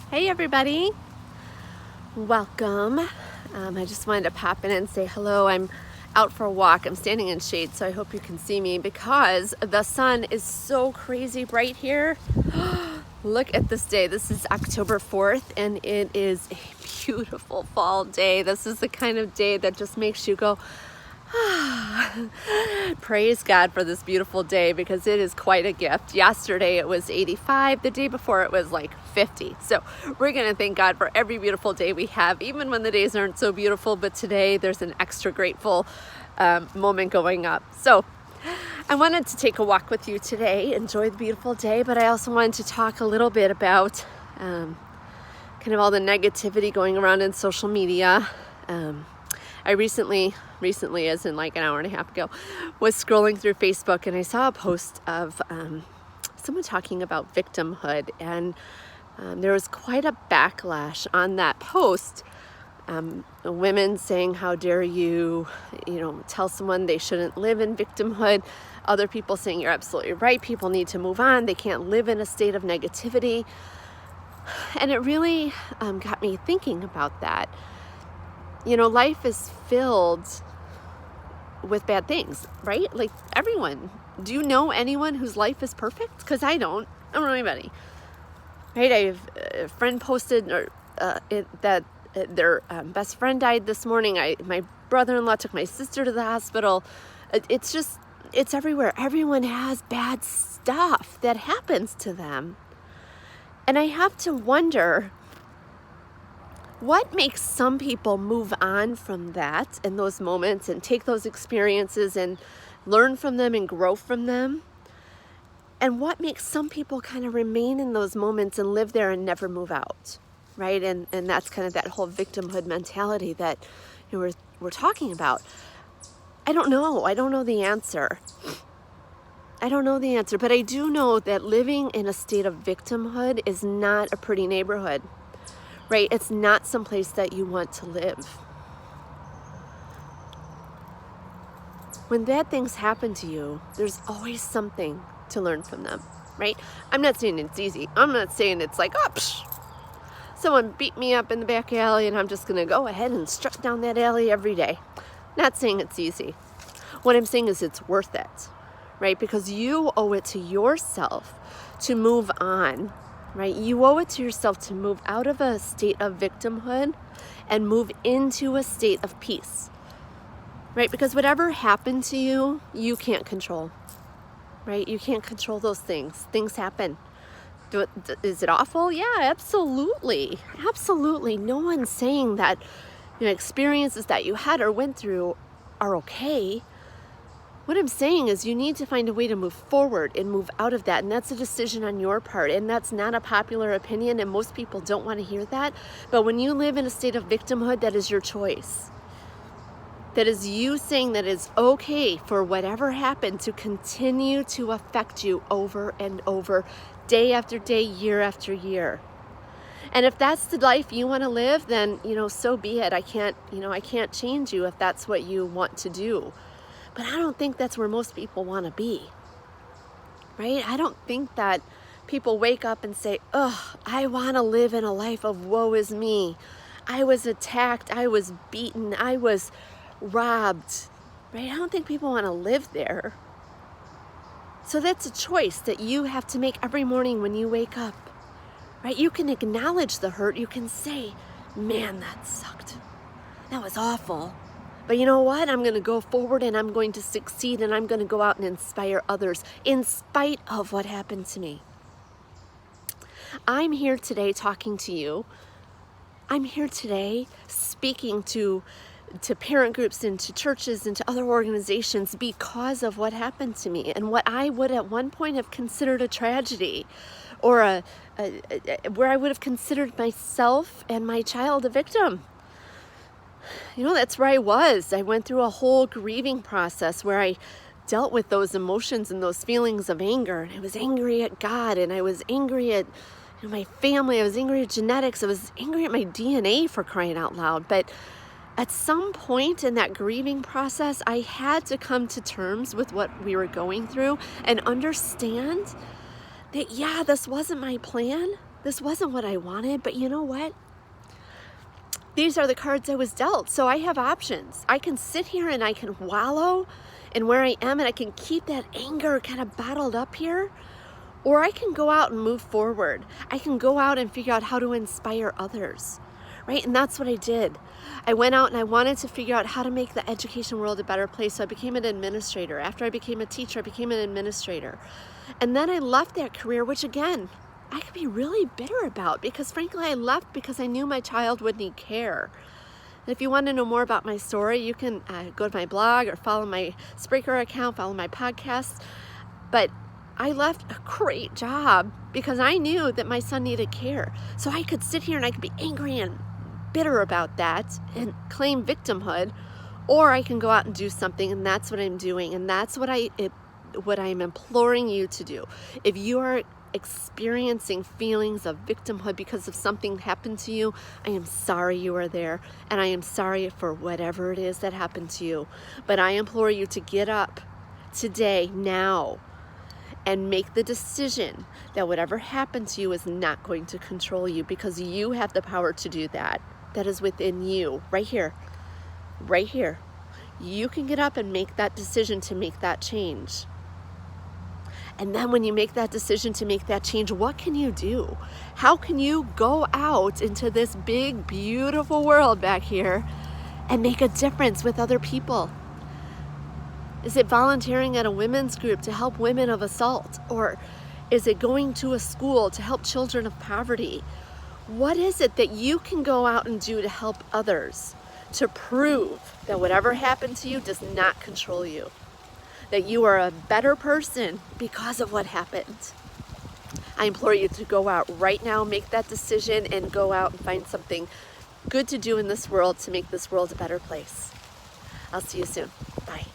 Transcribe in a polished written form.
Hey everybody, welcome. I just wanted to pop in and say hello. I'm out for a walk. I'm standing in shade, so I hope you can see me because the sun is so crazy bright here. Look at this day. This is October 4th and it is a beautiful fall day. This is the kind of day that just makes you go, praise God for this beautiful day because it is quite a gift. Yesterday it was 85. The day before it was like 50. So we're going to thank God for every beautiful day we have, even when the days aren't so beautiful. But today there's an extra grateful moment going up. So I wanted to take a walk with you today, enjoy the beautiful day, but I also wanted to talk a little bit about kind of all the negativity going around in social media. I recently, as in like an hour and a half ago, was scrolling through Facebook and I saw a post of someone talking about victimhood, and there was quite a backlash on that post. Women saying, how dare you, tell someone they shouldn't live in victimhood. Other people saying, you're absolutely right, people need to move on, they can't live in a state of negativity. And it really got me thinking about that. Life is filled with bad things, right? Like everyone. Do you know anyone whose life is perfect? Because I don't know anybody. Right? I have a friend posted that their best friend died this morning. My brother-in-law took my sister to the hospital. It's everywhere. Everyone has bad stuff that happens to them. And I have to wonder, what makes some people move on from that in those moments and take those experiences and learn from them and grow from them? And what makes some people kind of remain in those moments and live there and never move out, right? And that's kind of that whole victimhood mentality that we're talking about. I don't know. I don't know the answer. But I do know that living in a state of victimhood is not a pretty neighborhood. Right? It's not someplace that you want to live. When bad things happen to you, there's always something to learn from them, right? I'm not saying it's easy. I'm not saying it's like, someone beat me up in the back alley and I'm just going to go ahead and strut down that alley every day. Not saying it's easy. What I'm saying is it's worth it, right? Because you owe it to yourself to move on. Right? You owe it to yourself to move out of a state of victimhood and move into a state of peace. Right? Because whatever happened to you, you can't control. Right? You can't control those things. Things happen. Is it awful? Yeah, absolutely. Absolutely. No one's saying that experiences that you had or went through are okay. What I'm saying is you need to find a way to move forward and move out of that. And that's a decision on your part. And that's not a popular opinion. And most people don't want to hear that. But when you live in a state of victimhood, that is your choice. That is you saying that it's okay for whatever happened to continue to affect you over and over, day after day, year after year. And if that's the life you want to live, then, so be it. I can't change you if that's what you want to do. But I don't think that's where most people want to be, right? I don't think that people wake up and say, I want to live in a life of woe is me. I was attacked. I was beaten. I was robbed, right? I don't think people want to live there. So that's a choice that you have to make every morning when you wake up, right? You can acknowledge the hurt. You can say, man, that sucked. That was awful. But you know what? I'm going to go forward and I'm going to succeed and I'm going to go out and inspire others in spite of what happened to me. I'm here today talking to you. I'm here today speaking to parent groups and to churches and to other organizations because of what happened to me and what I would at one point have considered a tragedy, or where I would have considered myself and my child a victim. That's where I was. I went through a whole grieving process where I dealt with those emotions and those feelings of anger. And I was angry at God, and I was angry at my family. I was angry at genetics. I was angry at my DNA, for crying out loud. But at some point in that grieving process, I had to come to terms with what we were going through and understand that, this wasn't my plan. This wasn't what I wanted, but you know what? These are the cards I was dealt, so I have options. I can sit here and I can wallow in where I am, and I can keep that anger kind of bottled up here, or I can go out and move forward. I can go out and figure out how to inspire others, right? And that's what I did. I went out and I wanted to figure out how to make the education world a better place, so I became an administrator. After I became a teacher, I became an administrator. And then I left that career, which again, I could be really bitter about, because frankly, I left because I knew my child would need care. And if you want to know more about my story, you can go to my blog or follow my Spreaker account, follow my podcast. But I left a great job because I knew that my son needed care. So I could sit here and I could be angry and bitter about that and claim victimhood, or I can go out and do something, and that's what I'm doing. And that's what I'm imploring you to do. If you are experiencing feelings of victimhood because of something happened to you, I am sorry you are there, and I am sorry for whatever it is that happened to you. But I implore you to get up today, now, and make the decision that whatever happened to you is not going to control you, because you have the power to do that. That is within you, right here, right here. You can get up and make that decision to make that change. And then when you make that decision to make that change, what can you do? How can you go out into this big, beautiful world back here and make a difference with other people? Is it volunteering at a women's group to help women of assault? Or is it going to a school to help children of poverty? What is it that you can go out and do to help others, to prove that whatever happened to you does not control you? That you are a better person because of what happened? I implore you to go out right now, make that decision, and go out and find something good to do in this world to make this world a better place. I'll see you soon. Bye.